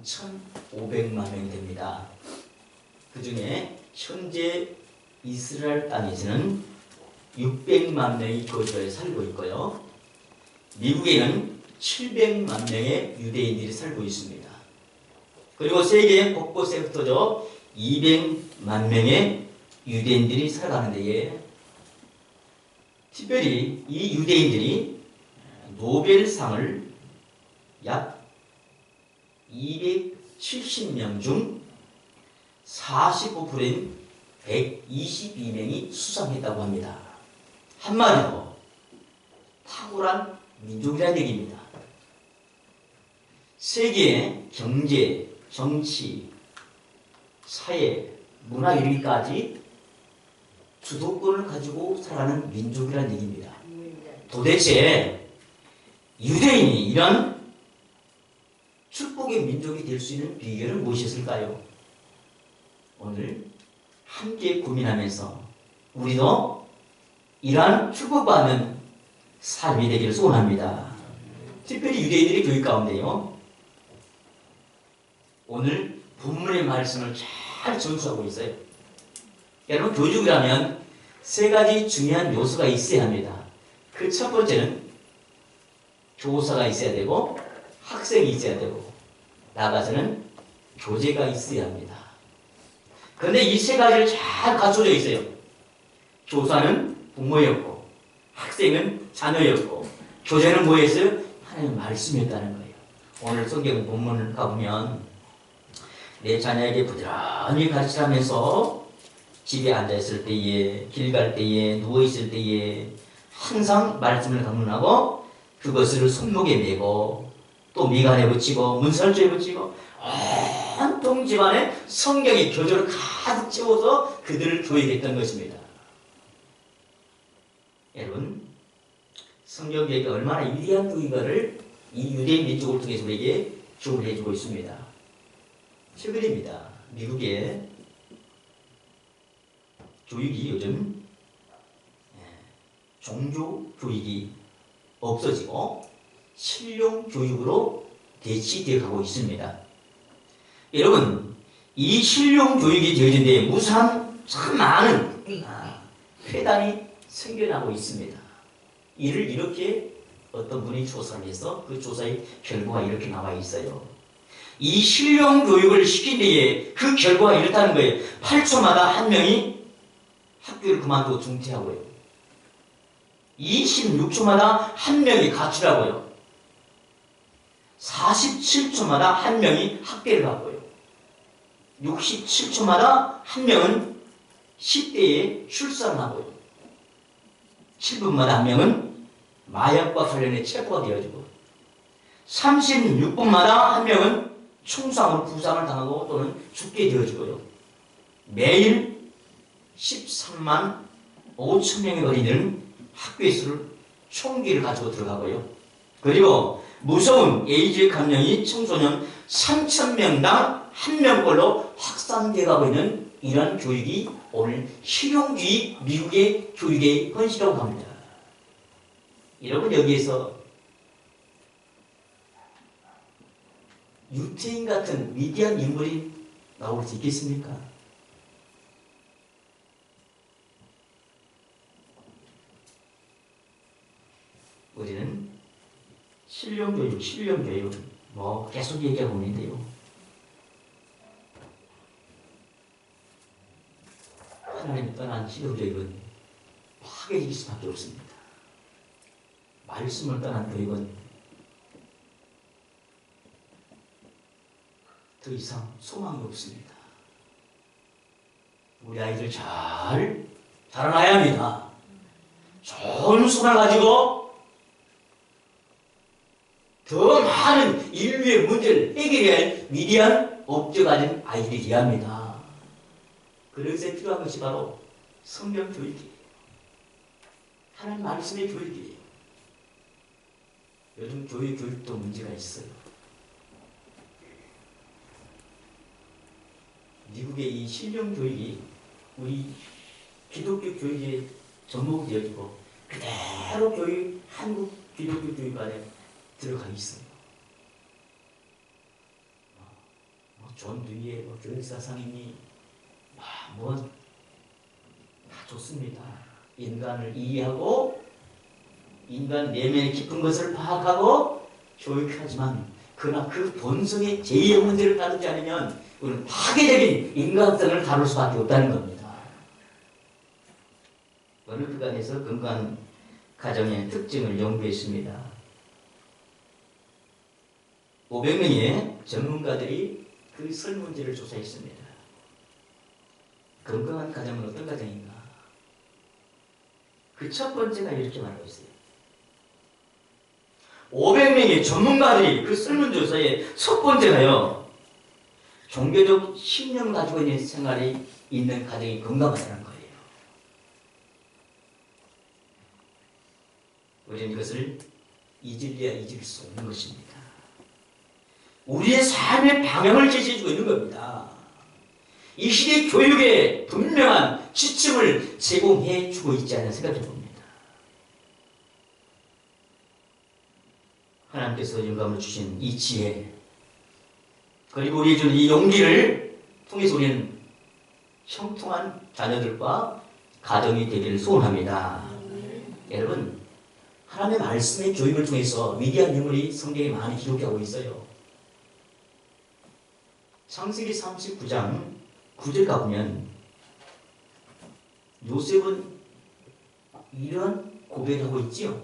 2,500만 명이 됩니다. 그 중에 현재 이스라엘 땅에서는 600만 명이 거주해 살고 있고요. 미국에는 700만 명의 유대인들이 살고 있습니다. 그리고 세계 곳곳에 흩어져 200만 명의 유대인들이 살아가는 데에 특별히 이 유대인들이 노벨상을 약 270명 중 49%인 122명이 수상했다고 합니다. 한마디로 탁월한 민족이라는 얘기입니다. 세계의 경제, 정치, 사회, 문화 이르기까지 주도권을 가지고 살아가는 민족이라는 얘기입니다. 도대체 유대인이 이런 축복의 민족이 될 수 있는 비결은 무엇이었을까요? 오늘 함께 고민하면서 우리도 이러한 축복받는 삶이 되기를 소원합니다. 특별히 유대인들의 교육 가운데요, 오늘 본문의 말씀을 잘 전수하고 있어요. 여러분, 교육이라면 세 가지 중요한 요소가 있어야 합니다. 그 첫 번째는 교사가 있어야 되고, 학생이 있어야 되고, 나아가서는 교재가 있어야 합니다. 그런데 이 세 가지를 잘 갖춰져 있어요. 교사는 부모였고, 학생은 자녀였고, 교재는 뭐였어요? 하나님의 말씀이었다는 거예요. 오늘 성경 본문을 가보면 내 자녀에게 부지런히 가르치라면서 집에 앉아있을 때에, 길 갈 때에, 누워있을 때에 항상 말씀을 강론하고 그것을 손목에 메고 또 미간에 붙이고 문설주에 붙이고 온통 집안에 성경의 교조를 가득 채워서 그들을 교육했던 것입니다. 여러분, 성경 교육이 얼마나 위대한 교육인가를 이 유대인 민족을 통해서 우리에게 교훈을 해주고 있습니다. 최근입니다. 미국의 교육이 요즘 종교 교육이 없어지고 실용 교육으로 대치되어 가고 있습니다. 여러분, 이 실용 교육이 되어진 데에 무수한 참 많은 회단이 생겨나고 있습니다. 이를 이렇게 어떤 분이 조사를 해서 그 조사의 결과가 이렇게 나와 있어요. 이 실용 교육을 시킨 데에 그 결과가 이렇다는 거예요. 8초마다 한 명이 학교를 그만두고 중퇴하고요. 26초마다 한 명이 가출하고요. 47초마다 한 명이 학대를 받고요. 67초마다 한 명은 10대에 출산하고요. 7분마다 한 명은 마약과 관련해 체포가 되어지고 36분마다 한 명은 총상으로 부상을 당하고 또는 죽게 되어지고요. 매일 13만 5천 명의 어린이들은 학교에 총기를 가지고 들어가고요. 그리고 무서운 에이즈 감염이 청소년 3,000명당 1명꼴로 확산되어 가고 있는 이런 교육이 오늘 실용주의 미국의 교육의 현실이라고 합니다. 여러분, 여기에서 유태인 같은 위대한 인물이 나올 수 있겠습니까? 우리는 실용교육 계속 얘기하고 있는데요. 하나님 떠난 실용교육은 파괴될 수밖에 없습니다. 말씀을 떠난 교육은 더 이상 소망이 없습니다. 우리 아이들 잘 자라나야 합니다. 좋은 소망을 가지고 더 많은 인류의 문제를 해결해야 할 위대한 업적 가진 아이들이 되어야 합니다. 그래서 필요한 것이 바로 성경 교육이에요. 하나님 말씀의 교육이에요. 요즘 교육도 문제가 있어요. 미국의 이 실용 교육이 우리 기독교 교육에 접목이 되어지고 그대로 한국 기독교 교육 안에 들어가 있어요. 존 듀이의 뭐 교육사상이니 뭐 다 좋습니다. 인간을 이해하고 인간 내면의 깊은 것을 파악하고 교육하지만 그러나 그 본성의 제2의 문제를 다루지 않으면 우리는 파괴적인 인간성을 다룰 수밖에 없다는 겁니다. 어느 기관에서 건강한 가정의 특징을 연구했습니다. 500명의 전문가들이 그 설문지를 조사했습니다. 건강한 가정은 어떤 가정인가? 그 첫 번째가 이렇게 말하고 있어요. 500명의 전문가들이 그 설문조사의 첫 번째가요, 종교적 신념을 가지고 있는 생활이 있는 가정이 건강하다는 거예요. 우리는 이것을 잊을래야 잊을 수 없는 것입니다. 우리의 삶의 방향을 제시해주고 있는 겁니다. 이 시대 교육에 분명한 지침을 제공해주고 있지 않나 생각해 봅니다. 하나님께서 영감을 주신 이 지혜, 그리고 우리에게 주는 이 용기를 통해서 우리는 형통한 자녀들과 가정이 되기를 소원합니다. 여러분, 하나님의 말씀의 교육을 통해서 위대한 인물이 성경에 많이 기록하고 있어요. 창세기 39장 9절 가보면 요셉은 이런 고백을 하고 있지요.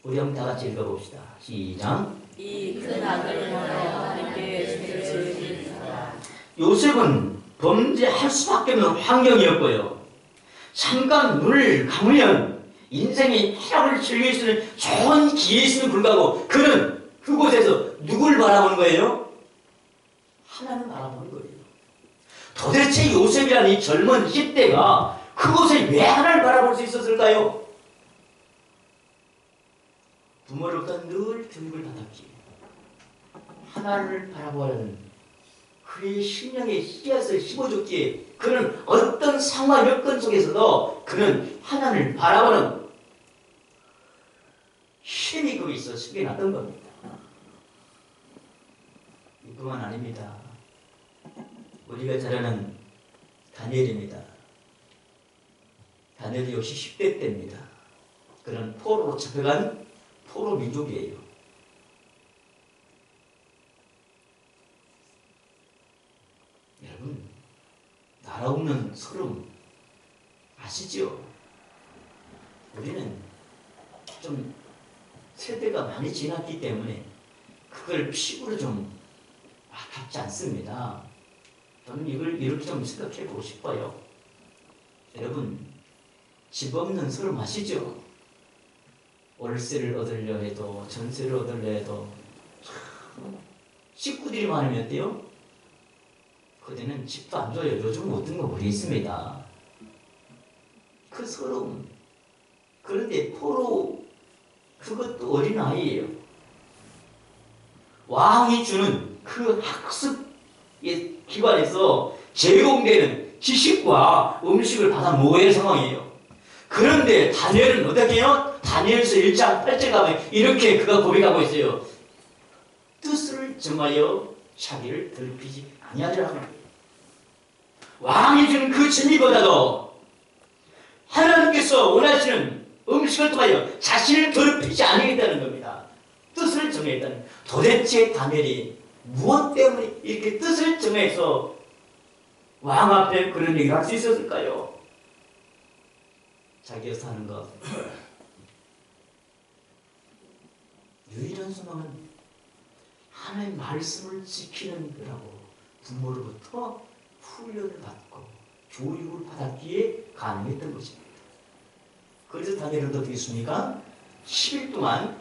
우리 한번 다 같이 읽어봅시다. 시작. 이 큰 악을 행하여 하나님께 죄를 지으리라. 요셉은 범죄할 수밖에 없는 환경이었고요. 잠깐 눈을 감으면 인생의 희락을 즐길 수 있는 좋은 기회였음에 불구하고 그는 그곳에서 누굴 바라보는 거예요? 하나님을 바라보는 거예요. 도대체 요셉이라는 이 젊은 10대가 그곳에 왜 하나님을 바라볼 수 있었을까요? 부모로부터 늘 교육을 받았기에 하나님을 바라보는 그의 심령의 씨앗을 심어줬기에 그는 어떤 상황 여건 속에서도 그는 하나님을 바라보는 힘이 거기 있어 숨겨놨던 겁니다. 이뿐만 아닙니다. 우리가 잘 아는 다니엘입니다. 다니엘이 역시 10대 때입니다. 그는 포로로 잡혀간 포로 민족이에요. 여러분, 나라 없는 서름 아시죠? 우리는 좀 세대가 많이 지났기 때문에 그걸 피부로 좀 와닿지 않습니다. 저는 이걸 이렇게 좀 생각해 보고 싶어요. 여러분, 집 없는 서름 아시죠? 월세를 얻으려 해도 전세를 얻으려 해도 식구들이 많으면 어때요? 그때는 집도 안 줘요. 요즘 어떤 거 모르겠습니다. 그 서러움. 그런데 포로 그것도 어린아이예요. 왕이 주는 그 학습의 기관에서 제공되는 지식과 음식을 받아 먹어야 할 상황이에요. 그런데 다니엘은 어떻게 해요? 다니엘서 1장 8절 가면 이렇게 그가 고백하고 있어요. 뜻을 정하여 자기를 더럽히지 아니하리라고. 왕이 주는 그 진리보다도 하나님께서 원하시는 음식을 통하여 자신을 더럽히지 않겠다는 겁니다. 뜻을 정했다는. 도대체 다니엘이 무엇 때문에 이렇게 뜻을 정해서 왕 앞에 그런 얘기를 할 수 있었을까요? 자기가 사는 것. 유일한 소망은 하나님의 말씀을 지키는 거라고 부모로부터 훈련을 받고 교육을 받았기에 가능했던 것입니다. 그래서 다니엘은 어떻게 했습니까? 10일 동안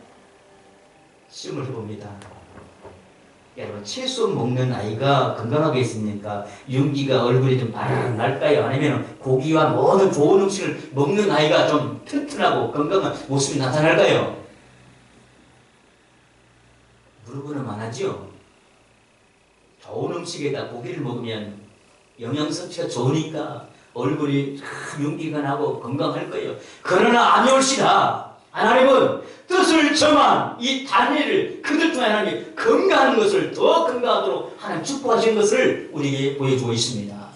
시험을 해봅니다. 여러분, 채소 먹는 아이가 건강하게 있습니까? 윤기가 얼굴이 좀 바르르 날까요? 아니면 고기와 모든 좋은 음식을 먹는 아이가 좀 튼튼하고 건강한 모습이 나타날까요? 물어보는 만하죠? 좋은 음식에다 고기를 먹으면 영양 섭취가 좋으니까 얼굴이 윤기가 나고 건강할 거예요. 그러나 아니올시다. 하나님은 뜻을 정한 이 다니엘을 그들 통해 하나님이 건강한 것을 더 건강하도록 하나님 축복하신 것을 우리에게 보여주고 있습니다.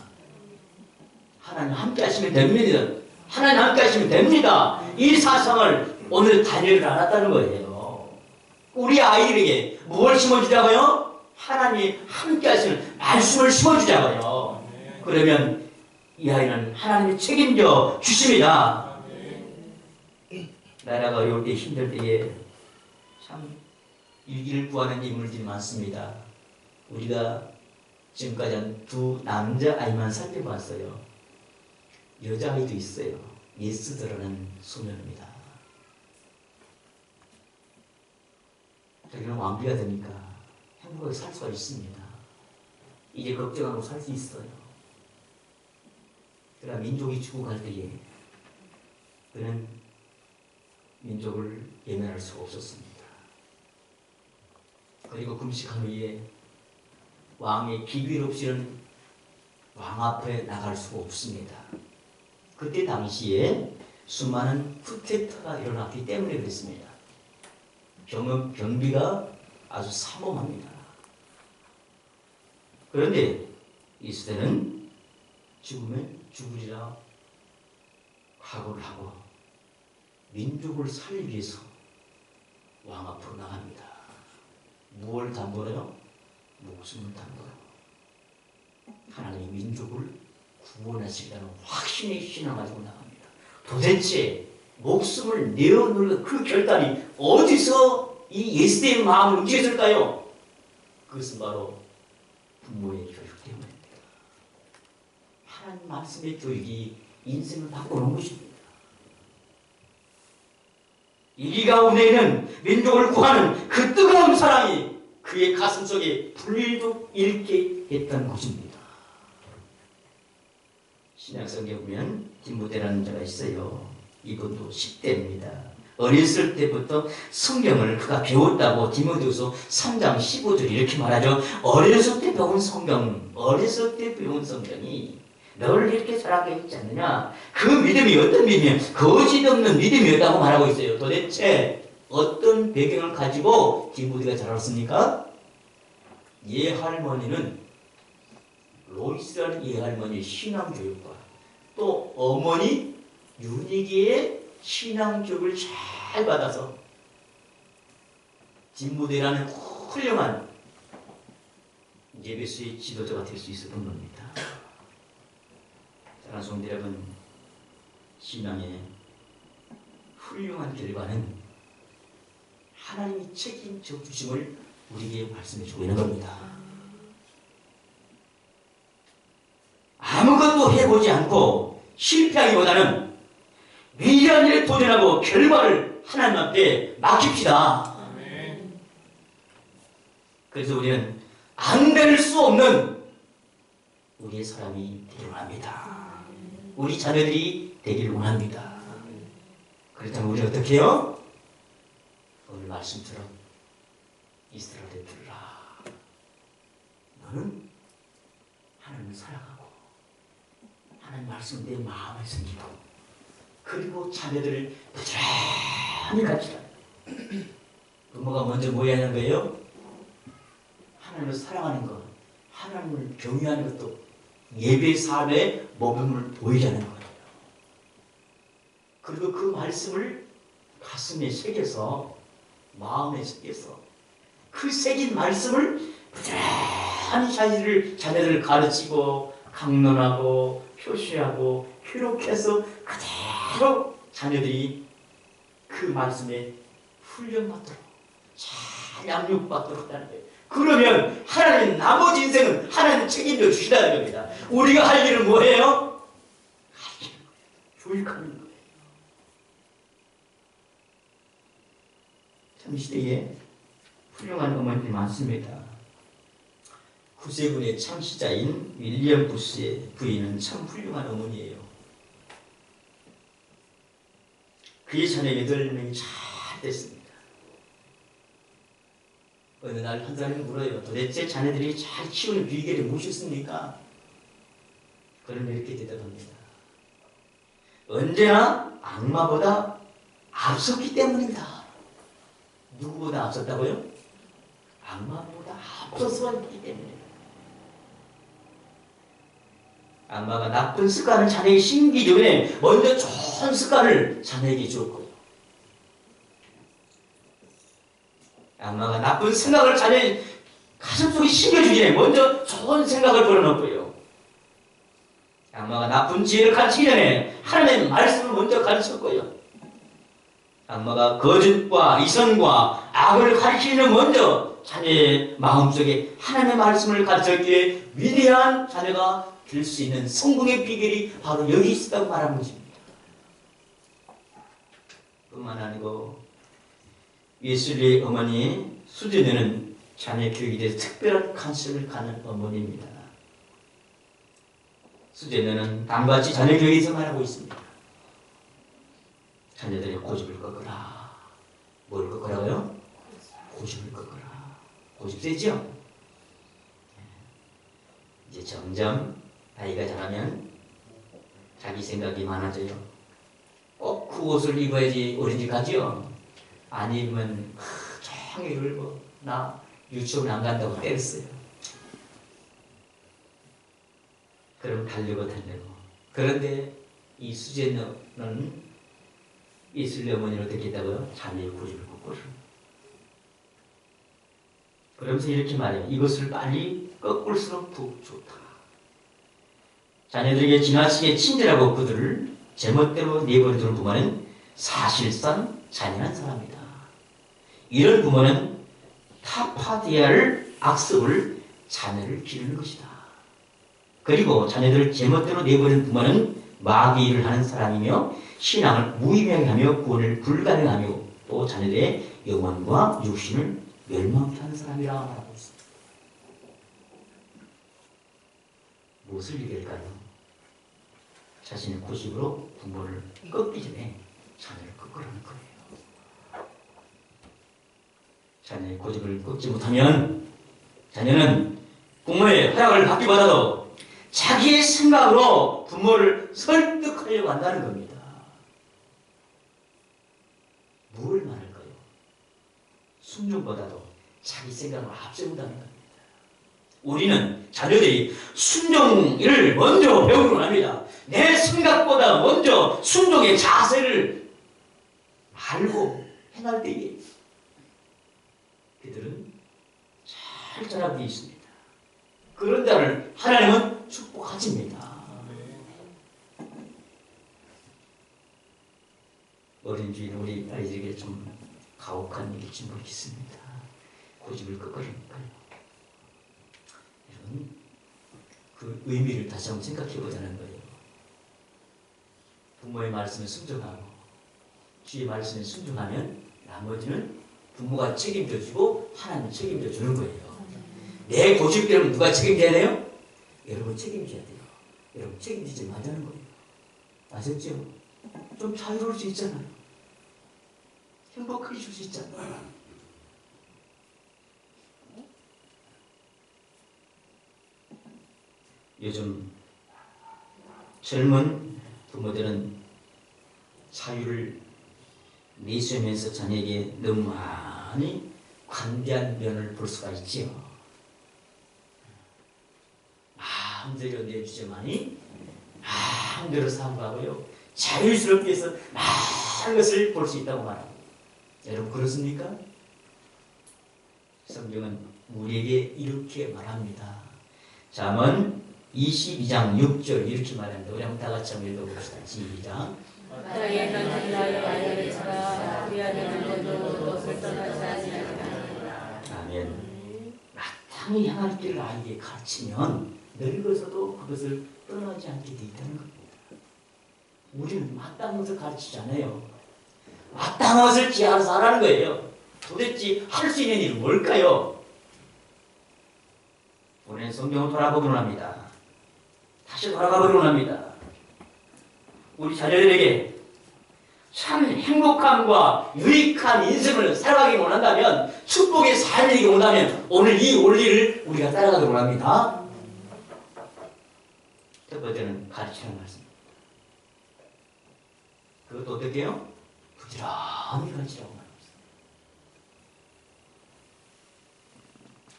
하나님 함께 하시면 됩니다. 하나님 함께 하시면 됩니다. 이 사상을 오늘 다니엘을 알았다는 거예요. 우리 아이들에게 뭘 심어주자고요? 하나님이 함께 하시는 말씀을 심어주자고요. 그러면 이 아이는 하나님이 책임져 주십니다. 나라가 어려울 때 힘들 때에 참 일기를 구하는 인물들이 많습니다. 우리가 지금까지 한 두 남자아이만 살펴봤어요. 여자아이도 있어요. 예스더라는 소녀입니다. 자기는 왕비가 되니까 행복하게 살 수가 있습니다. 이제 걱정하고 살 수 있어요. 그러나 민족이 죽어갈 때에 그는 민족을 예면할 수가 없었습니다. 그리고 금식한 후에 왕의 기밀 없이는 왕 앞에 나갈 수가 없습니다. 그때 당시에 수많은 쿠데타가 일어났기 때문에 그랬습니다. 경비가 아주 삼엄합니다. 그런데 이스라엘은 죽으면 죽으리라 각오를 하고 민족을 살리기 위해서 왕 앞으로 나갑니다. 무엇을 담보로요? 목숨을 담보로. 하나님의 민족을 구원하시리라는 확신의 신앙을 가지고 나갑니다. 도대체 목숨을 내어놓을 그 결단이 어디서 이 예수대의 마음을 움직였을까요? 그것은 바로 부모의 교육 때문입니다. 하나님 말씀의 교육이 인생을 바꿔놓은 것입니다. 이 가운데에는 민족을 구하는 그 뜨거운 사랑이 그의 가슴속에 불일도 잃게 했던 것입니다. 신약성경에 보면 디모데라는 자가 있어요. 이분도 10대입니다. 어렸을 때부터 성경을 그가 배웠다고 디모데후서 3장 15절 이렇게 말하죠. 어렸을 때 배운 성경이 너를 이렇게 자라게 했지 않느냐. 그 믿음이 어떤 믿음이에요? 거짓 없는 믿음이었다고 말하고 있어요. 도대체 어떤 배경을 가지고 디모데가 자랐습니까? 예할머니는 로이스라는 예할머니의 신앙교육과 또 어머니 유니기의 신앙교육을 잘 받아서 디모데라는 훌륭한 예배수의 지도자가 될 수 있었던 겁니다. 사랑하는 성도 여러분, 신앙의 훌륭한 결과는 하나님이 책임져 주심을 우리에게 말씀해 주고 있는 겁니다. 아무것도 해보지 않고 실패하기보다는 위대한 일에 도전하고 결과를 하나님 앞에 맡깁시다. 그래서 우리는 안 될 수 없는 우리의 사람이 되기를 원합니다. 우리 자녀들이 되기를 원합니다. 그렇다면 우리는 어떻게 해요? 오늘 말씀처럼 이스라엘에 들으라. 너는 하나님을 사랑하고 하나님 말씀 내 마음에 새기고 그리고 자녀들을 부지런히 가르치라. 부모가 먼저 뭐 해야 하는 거예요? 하나님을 사랑하는 것, 하나님을 경외하는 것도 예배 삶의 모범을 보이자는 거예요. 그리고 그 말씀을 가슴에 새겨서 마음에 새겨서 그 새긴 말씀을 부지런히 자녀들을 가르치고 강론하고 표시하고 기록해서 그대로 자녀들이 그 말씀에 훈련받도록 잘 양육받도록 하는 거예요. 그러면 하나님 나머지 인생은 하나님 책임져 주시다는 겁니다. 우리가 할 일은 뭐예요? 교육하는 거예요. 참 이 시대에 훌륭한 어머니들이 많습니다. 구세군의 창시자인 윌리엄 부스의 부인은 참 훌륭한 어머니예요. 그의 자녀 8명이 잘 됐습니다. 어느 날 한 사람이 물어요. 도대체 자녀들이 잘 키우는 비결이 무엇이었습니까? 그러면 이렇게 대답합니다. 언제나 악마보다 앞섰기 때문입니다. 누구보다 앞섰다고요? 악마보다 앞서서 있기 때문에. 악마가 나쁜 습관을 자녀에게 심기 전에 먼저 좋은 습관을 자녀에게 주었고요. 악마가 나쁜 생각을 자녀의 가슴속에 심겨주기 전에 먼저 좋은 생각을 걸어놓고요. 악마가 나쁜 지혜를 가르치기 전에 하나님의 말씀을 먼저 가르쳤고요. 악마가 거짓과 이선과 악을 가르치기는 먼저 자녀의 마음속에 하나님의 말씀을 가르쳤기에 위대한 자녀가 될 수 있는 성공의 비결이 바로 여기 있다고 말하는 것입니다. 뿐만 아니고 예술의 어머니 수제녀는 자녀 교육에 대해서 특별한 관심을 갖는 어머니입니다. 수제녀는 다음같이 자녀 교육에 대해서 말하고 있습니다. 자녀들의 고집을 꺾어라. 뭘 꺾으라고요? 고집을 꺾어라. 고집 세죠? 이제 점점 아이가 자라면 자기 생각이 많아져요. 꼭 그 옷을 입어야지 어린이집 가죠? 안 입으면 종일 울고 나 유치원 안 간다고 때렸어요. 그럼 달려고. 그런데 이 수제너는 예술의 어머니는 어떻게 했다고요? 자녀의 고집을 꺾어라. 그러면서 이렇게 말해요. 이것을 빨리 꺾을수록 더욱 좋다. 자녀들에게 지나치게 친절하고 그들을 제멋대로 내버려두는 부모는 사실상 잔인한 사람이다. 이런 부모는 타파되어야 할 악습을 자녀를 기르는 것이다. 그리고 자녀들을 제멋대로 내버리는 부모는 마귀 일을 하는 사람이며 신앙을 무의미하게 하며 구원을 불가능하며 또 자녀들의 영혼과 육신을 멸망케 하는 사람이라 말하고 있습니다. 무엇을 얘기할까요? 자신의 고집으로 부모를 꺾기 전에 자녀를 꺾으라는 거예요. 자녀의 고집을 꺾지 못하면 자녀는 부모의 허락을 받기보다도 자기의 생각으로 부모를 설득하려고 한다는 겁니다. 뭘 말할까요? 순종보다도 자기 생각을 앞세운다는 겁니다. 우리는 자녀들이 순종을 먼저 배우곤 합니다. 내 생각보다 먼저 순종의 자세를 알고 해날 때에 그들은 잘 자라고 있습니다. 그런 자를 하나님은 축복하십니다. 어린 주인 우리 아이들에게 좀 가혹한 일일지 모르겠습니다. 고집을 꺾으니까요. 여러분, 그 의미를 다시 한번 생각해 보자는 거예요. 부모의 말씀에 순종하고 주의 말씀에 순종하면 나머지는 부모가 책임져 주고 하나님이 책임져 주는 거예요. 내 고집대로 누가 책임져야 돼요? 여러분 책임져야 돼요. 여러분 책임지지 말자는 거예요. 아셨죠? 좀 자유로울 수 있잖아요. 행복해질 수 있잖아요. 요즘 젊은 부모들은 자유를 내세우면서 자녀에게 너무 많이 관대한 면을 볼 수가 있지요. 마음대로 내주지만이 마음대로 사고하고요. 자유스럽게 해서 많은 것을 볼 수 있다고 말합니다. 여러분 그렇습니까? 성경은 우리에게 이렇게 말합니다. 잠언 22장 6절 이렇게 말합니다. 우리 한번 다 같이 한번 읽어봅시다. 시작. 마땅히 던진다여 아이를 찾아 위하는 것도 설득하지 아니하리라. 아멘. 마땅히 향할 길을 아이에게 가르치면 늙어서도 그것을 떠나지 않게 돼 있다는 겁니다. 우리는 마땅한 것을 가르치지 않아요. 마땅한 것을 지 알아서 하라는 거예요. 도대체 할 수 있는 일은 뭘까요? 오늘 성경을 돌아보기로 합니다. 다시 돌아가보기로 합니다. 우리 자녀들에게 참 행복함과 유익한 인생을 살아가기 원한다면, 축복의 삶이기 원한다면 오늘 이 원리를 우리가 따라가기로 합니다. 첫 번째는 가르치는 말씀. 그것도 어떻게 해요? 부지런히 가르치라고 말합니다.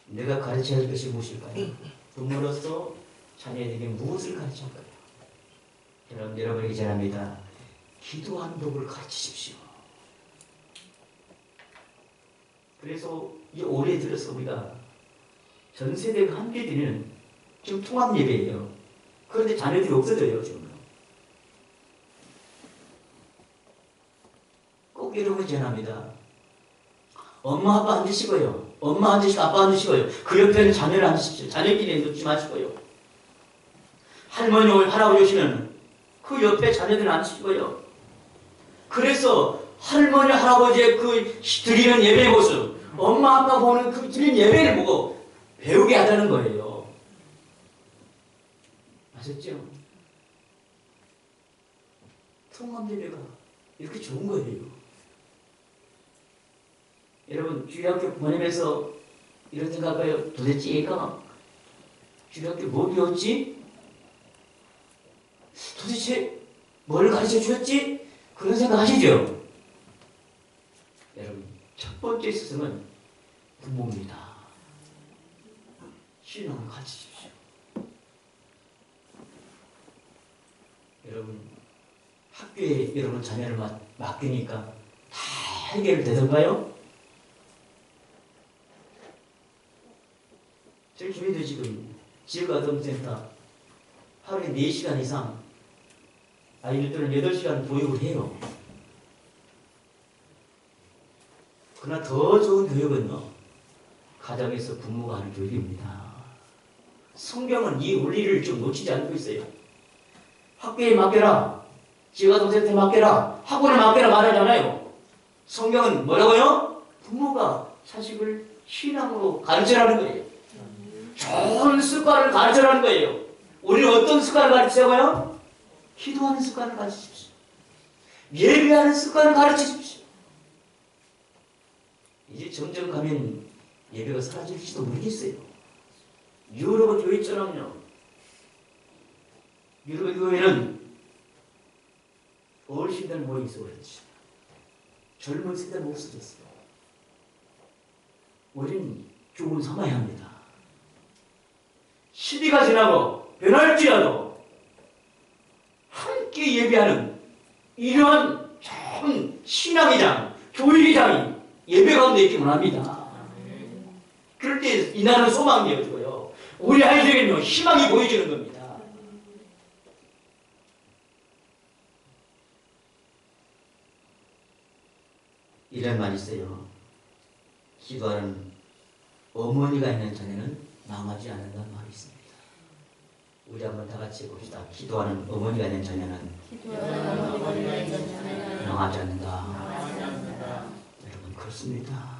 내가 가르쳐야 할 것이 무엇일까요? 부모로서 자녀에게 무엇을 가르칠까요? 여러분에게 전합니다. 기도하는 법을 가르치십시오. 그래서 이 올해 들어서 우리가 전 세대가 함께 드리는 지금 통합 예배예요. 그런데 자녀들이 없어져요, 지금. 꼭 여러분 전합니다. 엄마 아빠 앉으시고요. 엄마 앉으시고 아빠 앉으시고요. 그 옆에는 자녀를 앉으십시오. 자녀끼리 놓지 마시고요. 할머니 할아버지 오시면 그 옆에 자녀들 앉으시고요. 그래서 할머니 할아버지의 그 드리는 예배의 모습, 엄마 아빠 보는 그 드리는 예배를 보고 배우게 하자는 거예요. 아셨죠? 통합 예배가 이렇게 좋은 거예요. 여러분 주일학교 보내면서 이런 생각해요. 도대체 얘가 주일학교 뭐 배웠지? 도대체 뭘 가르쳐 주었지? 그런 생각 하시죠? 여러분 첫 번째 스승은 부모입니다. 신앙을 가르치십시오. 여러분 학교에 여러분 자녀를 맡기니까 다 해결되던가요? 저희 교회도 지금 지역아동센터 하루에 4시간 이상 아이들은 8시간 교육을 해요. 그러나 더 좋은 교육은요, 가정에서 부모가 하는 교육입니다. 성경은 이 원리를 좀 놓치지 않고 있어요. 학교에 맡겨라, 지역아동센터에 맡겨라, 학원에 맡겨라 말하잖아요. 성경은 뭐라고요? 부모가 자식을 신앙으로 가르쳐라는 거예요. 좋은 습관을 가르쳐라는 거예요. 우리는 어떤 습관을 가르치자고요? 기도하는 습관을 가르치십시오. 예배하는 습관을 가르치십시오. 이제 점점 가면 예배가 사라질지도 모르겠어요. 유럽 교회처럼요. 유럽 교회는 어르신들 모여 있어 그렇지. 젊은 세대는 없어졌어요. 우리는 조금 삼아야 합니다. 시대가 지나고 변할지라도 함께 예배하는 이러한 좋은 신앙의 장, 교육의 장이 예배 가운데 있기만 합니다. 그럴 때 이 나라는 소망이 되어지고요. 우리 아이들에게는 희망이 보여지는 겁니다. 이런 말이 있어요. 기도하는 어머니가 있는 자녀는 망하지 않는다는 말이 있습니다. 우리 한번 다 같이 봅시다. 기도하는 어머니가 있는 자녀는 망하지 않는다. 여러분 그렇습니다.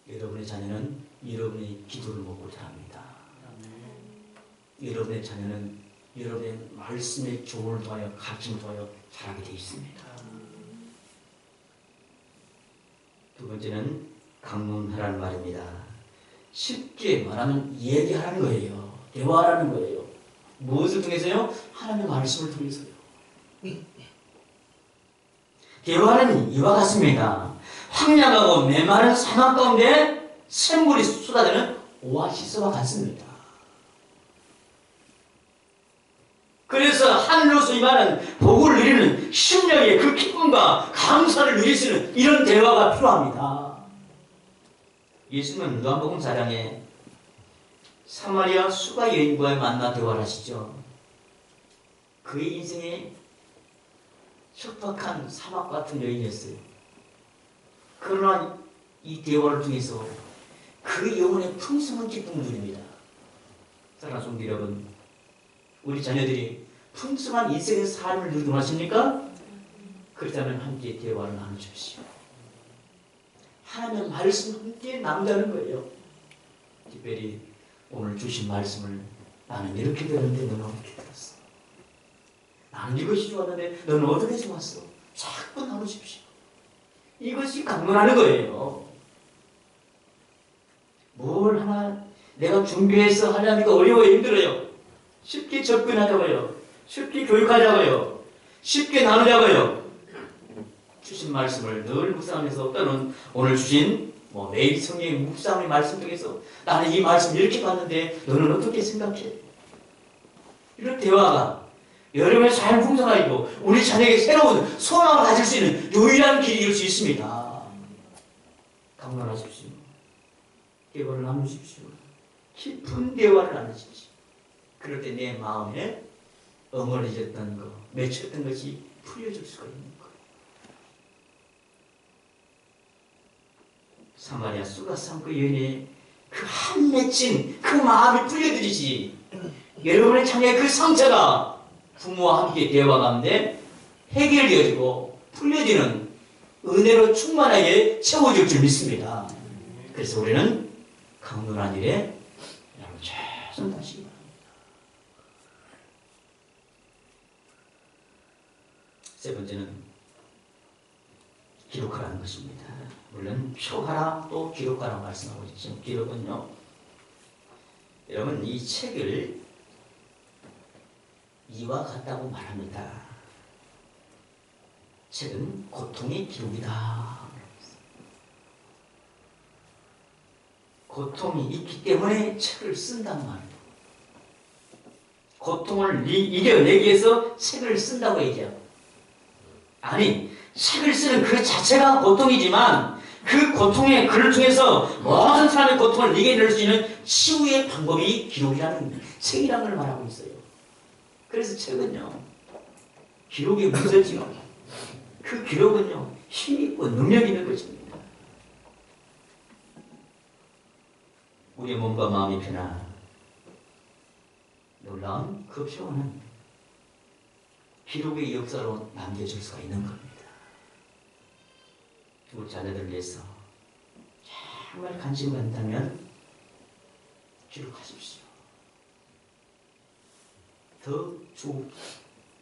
여러분의 자녀는 여러분의 기도를 먹고 자랍니다. 여러분의 자녀는 여러분의 말씀의 조언을 통하여 가르침을 통하여 자라게 되어 있습니다. 두 번째는 강론하라는 말입니다. 쉽게 말하면 얘기하라는 거예요. 대화하라는 거예요. 무엇을 통해서요? 하나님의 말씀을 통해서요. 대화는 이와 같습니다. 황량하고 메마른 사막 가운데 샘물이 쏟아지는 오아시스와 같습니다. 그래서 하늘로서 임하는 복을 누리는 심령의 그 기쁨과 감사를 누릴 수 있는 이런 대화가 필요합니다. 예수님은 누가복음 4장에 사마리아 수가 여인과의 만나 대화를 하시죠. 그의 인생에 척박한 사막 같은 여인이었어요. 그러나 이 대화를 통해서 그 영혼의 풍성한 기쁨을 누립니다. 사랑하는 성도 여러분, 우리 자녀들이 풍성한 인생의 삶을 누리고 하십니까? 그렇다면 함께 대화를 나눠주십시오. 하나님의 말씀 함께 나눈다는 거예요. 특별히 오늘 주신 말씀을 나는 이렇게 들었는데 너는 어떻게 들었어? 나는 이것이 좋았는데 너는 어떻게 좋았어? 자꾸 나누십시오. 이것이 강론하는 거예요. 뭘 하나 내가 준비해서 하려니까 어려워요. 힘들어요. 쉽게 접근하자고요. 쉽게 교육하자고요. 쉽게 나누자고요. 주신 말씀을 늘 묵상하면서 또는 오늘 주신 매일 성경 묵상의 말씀 중에서 나는 이 말씀 이렇게 봤는데 너는 어떻게 생각해? 이런 대화가 여러분의 삶 풍성하고 우리 자녀에게 새로운 소망을 가질 수 있는 유일한 길일 수 있습니다. 강론하십시오. 대화를 나누십시오. 깊은 대화를 나누십시오. 그럴 때 내 마음에 어머니졌던 거, 맺혔던 것이 풀려질 수가 있는 거예요. 사마리아 수가상그 여인의 그 한 맺힌 그 마음이 풀려드리지. 여러분의 자녀의 그 상처가 부모와 함께 대화 가운데 해결되어지고 풀려지는 은혜로 충만하게 채워질 줄 믿습니다. 그래서 우리는 강론한 일에 여러분 최선 다하시기 바랍니다. 세 번째는 기록하라는 것입니다. 물론 표하라 또 기록하라 말씀하고 있죠. 기록은요, 여러분 이 책을 이와 같다고 말합니다. 책은 고통의 기록이다. 고통이 있기 때문에 책을 쓴단 말이에요. 고통을 이겨내기 위해서 책을 쓴다고 얘기해요. 아니, 책을 쓰는 그 자체가 고통이지만 그 고통의 글을 통해서 모든 사람의 고통을 이겨낼 수 있는 치유의 방법이 기록이라는 책이라는 걸 말하고 있어요. 그래서 책은요, 기록의 문서지요. 그 기록은요, 힘있고 능력 있는 것입니다. 우리의 몸과 마음이 변화 놀라운 그 표현은 기록의 역사로 남겨질 수가 있는 겁니다. 우리 자녀들을 위해서 정말 관심 간다면 기록하십시오. 더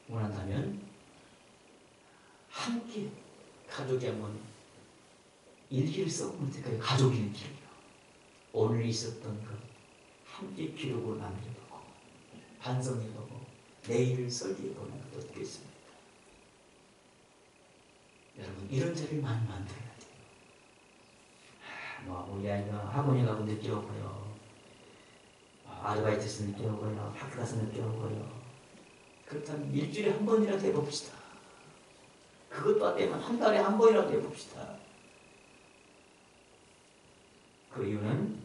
원한다면 함께 가족이 한번 일기를 써보면 될까요? 가족 일기를요. 오늘 있었던 것 함께 기록을 남겨보고 반성해보고 내일을 설계해보는 것도 어떻겠습니까? 여러분 이런 자리를 많이 만들어야 돼요. 우리 아이가 학원에 가고 늦게 오고요. 아르바이트에서 늦게 오고요. 학교 가서 늦게 오고요. 그렇다면 일주일에 한 번이라도 해봅시다. 그것도 안 되면 한 달에 한 번이라도 해봅시다. 그 이유는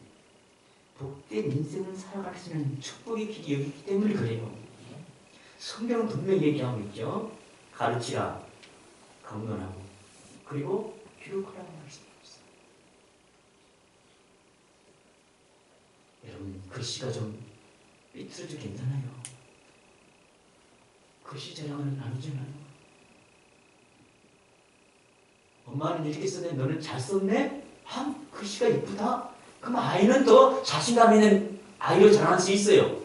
복된 인생을 살아갈 수 있는 축복의 길이 여기 있기 때문에 그래요. 성경은 분명히 얘기하고 있죠. 가르치라, 강론하고, 그리고 기록하라고 말씀하셨어요. 여러분 글씨가 좀 삐뚤어도 괜찮아요. 글씨 자랑은 아니잖아요. 엄마는 이렇게 썼네, 너는 잘 썼네? 글씨가 이쁘다? 그럼 아이는 더 자신감 있는 아이로 자라날 수 있어요.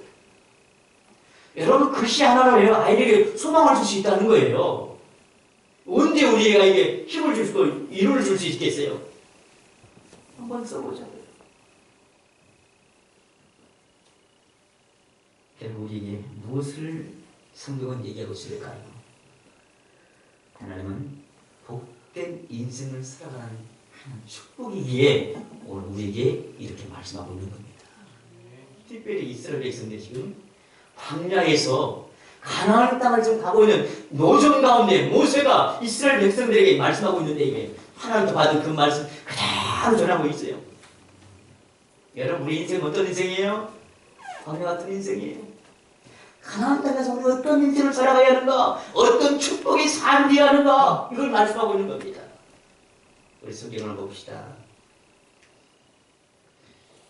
여러분 글씨 하나로 아이에게 소망을 줄 수 있다는 거예요. 언제 우리 아이에게 힘을 줄 수 있고 위로를 줄 수 있겠어요? 한번 써보자고요. 결국 우리에게 무엇을 성경은 얘기하고 있을까요? 하나님은 복된 인생을 살아가는 축복이기에 오늘 우리에게 이렇게 말씀하고 있는 겁니다. 특별히 이스라엘 백성들이 지금 광야에서 가나안 땅을 지금 가고 있는 노정 가운데 모세가 이스라엘 백성들에게 말씀하고 있는데 이게 하나님께 받은 그 말씀 그대로 전하고 있어요. 여러분 우리 인생은 어떤 인생이에요? 광야 같은 인생이에요. 가나안 땅에서 우리 어떤 인생을 살아가야 하는가? 어떤 축복의 삶이 되어야 하는가? 이걸 말씀하고 있는 겁니다. 우리 성경을 봅시다.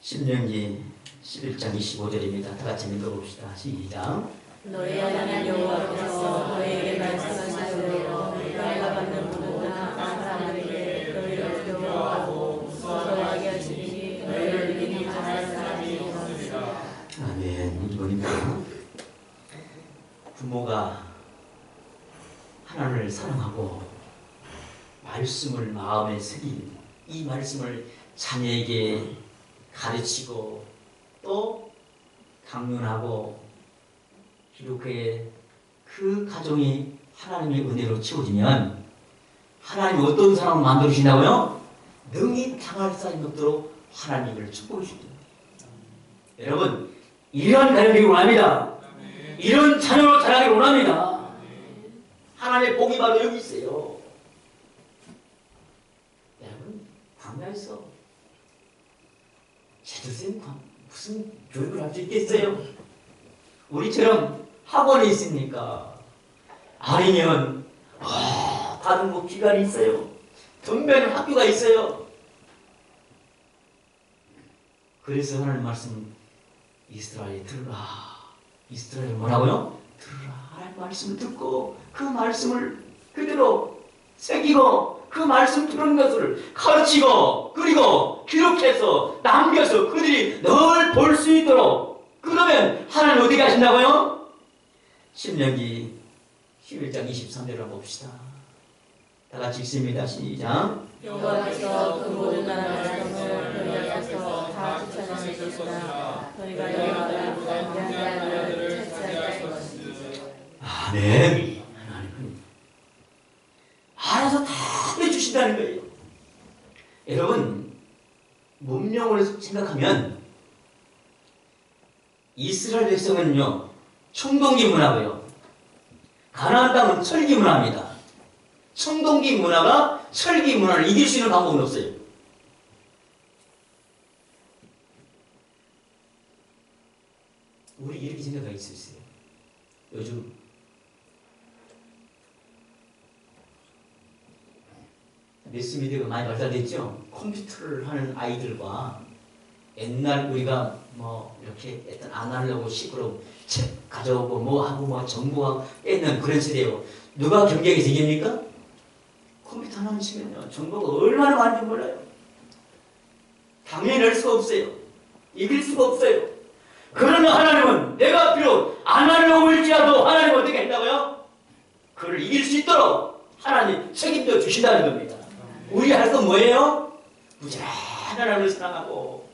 신명기 11장 25절입니다. 다 같이 읽어봅시다. 시작. 너희 하나님 여호와께서 너희에게 말씀하신 대로 너희가 받는 모든 땅 사람에게 너희를 두려워하고 무서워하게 하시니 너희를 믿는 자의 사람이 없으리라. 아멘. 이번입니다. 부모가 하나님을 사랑하고 말씀을 마음에 새긴 이 말씀을 자녀에게 가르치고 또 강론하고 기록해 그 가정이 하나님의 은혜로 채워지면 하나님이 어떤 사람을 만들어주신다고요? 능히 당할 사람이 없도록 하나님을 축복해 주십니다. 여러분, 이런 가정이 원합니다. 이런 자녀로 자라기를 원합니다. 하나님의 복이 바로 여기 있어요. 여러분, 광야에서 제주생 무슨 교육을 할 수 있겠어요? 우리처럼 학원이 있습니까? 아니면 다른 뭐 기관이 있어요. 덤벼는 학교가 있어요. 그래서 하나님 말씀, 이스라엘이 들으라. 이스라엘 뭐라고요? 들으라. 하나님 말씀을 듣고 그 말씀을 그대로 새기고 그 말씀 들은 것을 가르치고 그리고 기록해서 남겨서 그들이 늘 볼 수 있도록, 그러면 하나님 어디 가신다고요? 신명기 11장 23절을 봅시다. 다 같이 읽습니다. 시작. 여호와께서 그 모든 나라 백성을 너희 앞에서 다 쫓아내셨으나 너희가 여호와를 무장자들을 채찍하게 할 것이니. 아멘. 하나님은 알아서 다 해주신다는 거예요. 여러분, 문명을 생각하면 이스라엘 백성은요, 청동기 문화고요. 가나안 땅은 철기 문화입니다. 청동기 문화가 철기 문화를 이길 수 있는 방법은 없어요. 우리 이렇게 생각할 수 있어요. 요즘 매스미디어가 많이 발달됐죠. 컴퓨터를 하는 아이들과 옛날 우리가 뭐 이렇게 어떤 아날로그식으로 책 가져오고 뭐 하고 뭐 정보하고 했는 그런 세대예요. 누가 경쟁이 되겠습니까? 컴퓨터 하나만 치면요, 정보가 얼마나 많은지 몰라요. 당연히 낼 수가 없어요. 이길 수가 없어요. 그러면 하나님은 내가 비록 아날로그일지라도 하나님은 어떻게 한다고요? 그를 이길 수 있도록 하나님 책임져 주신다는 겁니다. 우리 할 건 뭐예요? 부지런히 하나님을 사랑하고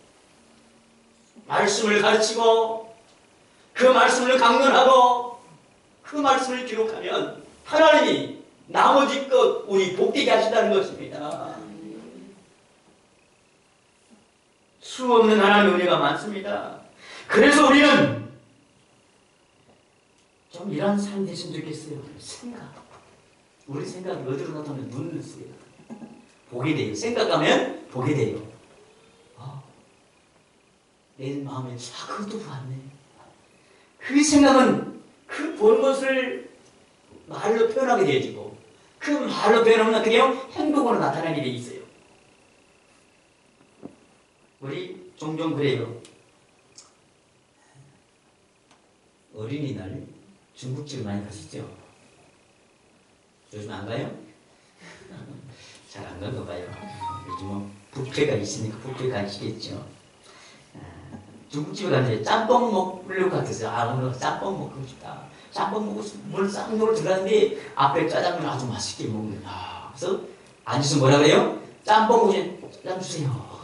말씀을 가르치고 그 말씀을 강론하고 그 말씀을 기록하면 하나님이 나머지 것 우리 복되게 하신다는 것입니다. 수 없는 하나님의 은혜가 많습니다. 그래서 우리는 좀 이런 삶이 됐으면 좋겠어요. 생각. 우리 생각이 어디로 나타나면 눈을 쓰게 보게 돼요. 생각하면 보게 돼요. 내 마음에 그것도 봤네. 그 생각은 그 본 것을 말로 표현하게 되어지고 그 말로 표현하면 어떻게 해요? 행동으로 나타나게 돼 있어요. 우리 종종 그래요. 어린이날 중국집을 많이 가시죠? 요즘 안 가요? 잘 안 간가 봐요. 요즘은 뷔페가 있으니까 뷔페 가시겠죠. 중국집에 갔는데 짬뽕 먹으려고 같았어요. 오늘 짬뽕 먹고 싶다. 짬뽕 먹고 물 쌍욕을 들어갔는데 앞에 짜장면 아주 맛있게 먹는 거야. 그래서 앉아서 뭐라 그래요? 짬뽕 먹으면 짜장 주세요.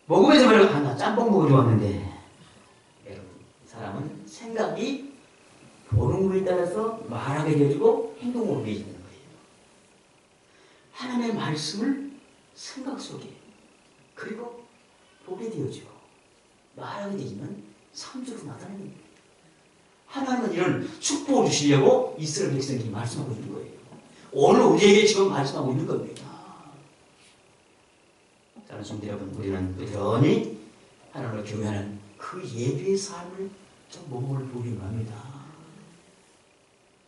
먹으면서 뭐라고 나 짬뽕 먹으러 왔는데, 여러분, 사람은 생각이 보는 거에 따라서 말하게 되어지고 행동으로 되어지는 거예요. 하나님의 말씀을 생각 속에 그리고 보게 되어지고 말하게 되지만 삶으로 나타나는 겁니다. 하나님은 이런 축복을 주시려고 이스라엘 백성에게 말씀하고 있는 거예요. 오늘 우리에게 지금 말씀하고 있는 겁니다. 사랑하는 성도 여러분, 우리는 부지런히 하나님을 경외하는 그 예배의 삶을 좀 몸을 보기로 합니다.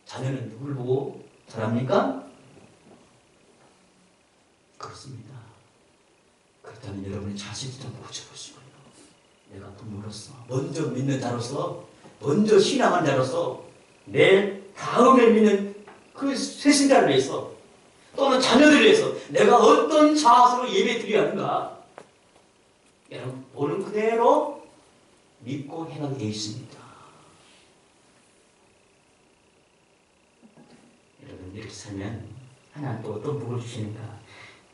자녀는 누굴 보고 자랍니까? 그렇습니다. 그렇다면 여러분의 자신을 좀 고쳐보시고요. 내가 부모로서, 먼저 믿는 자로서, 먼저 신앙한 자로서, 내 다음에 믿는 그 세신자를 위해서, 또는 자녀들을 위해서 내가 어떤 자세로 예배 드려야 하는가? 여러분, 보는 그대로 믿고 행하게 되어 있습니다. 여러분, 이렇게 살면 하나님 또 어떤 복을 주시는가?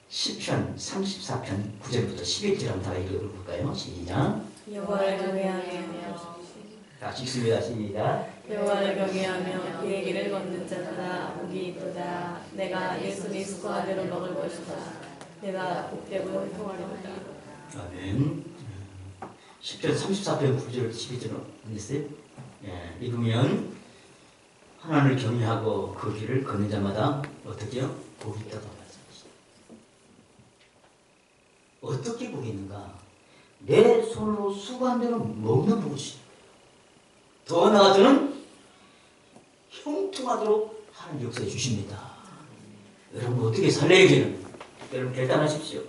시편 34편 9절부터 11절 한번 다 읽어볼까요? 시작. 여호와를 경외하며 자, 읽습니다. 시작. 여호와를 경외하며 그의 길을 걷는 자마다 복이 있도다. 내가 예수의 수고하대로 먹을 것이다. 내가 복되고 형통하리로다. 아멘. 10절 34편 9절 12절 안했어요? 예, 읽으면 하나님을 경외하고 그 길을 걷는 자마다 어떻게요? 복이 있다고 말씀하시죠. 어떻게 복이 있는가? 내 손으로 수고한 대로 먹는 복이지. 더 나아가서는 형통하도록 하나님 역사해 주십니다. 여러분 어떻게 살래야지는 여러분 결단하십시오.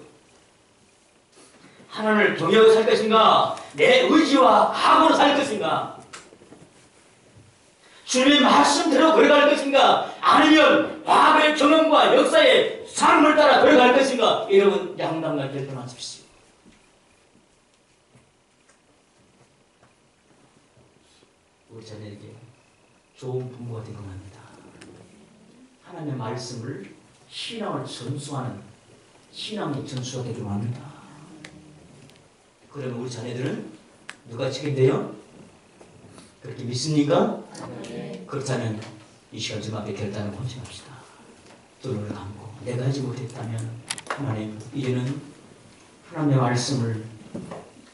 하나님을 경외하고 살 것인가? 내 의지와 각오로 살 것인가? 주님의 말씀대로 걸어갈 것인가? 아니면 과거의 경험과 역사의 삶을 따라 걸어갈 것인가? 여러분 양당과 결단하십시오. 우리 자녀에게 좋은 부모가 되고 합니다. 하나님의 말씀을 신앙을 전수하는 신앙의 전수가 되기로 합니다. 그러면 우리 자녀들은 누가 책임져요? 그렇게 믿습니까? 네. 그렇다면 이 시간 좀 앞에 결단을 권장합시다. 눈을 감고 내가 하지 못했다면 하나님 이제는 하나님의 말씀을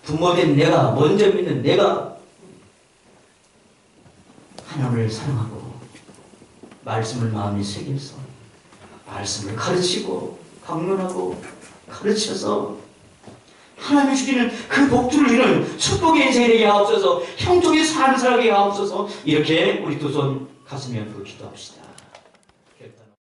부모된 내가 먼저 믿는 내가 하나님을 사랑하고 말씀을 마음에 새겨서 말씀을 가르치고 강론하고 가르쳐서 하나님이 주시는 그 복주를 이루는 축복의 인생이 되게 하옵소서. 형통의 삶을 살게 하옵소서. 이렇게 우리 두 손 가슴에 얹고 기도합시다.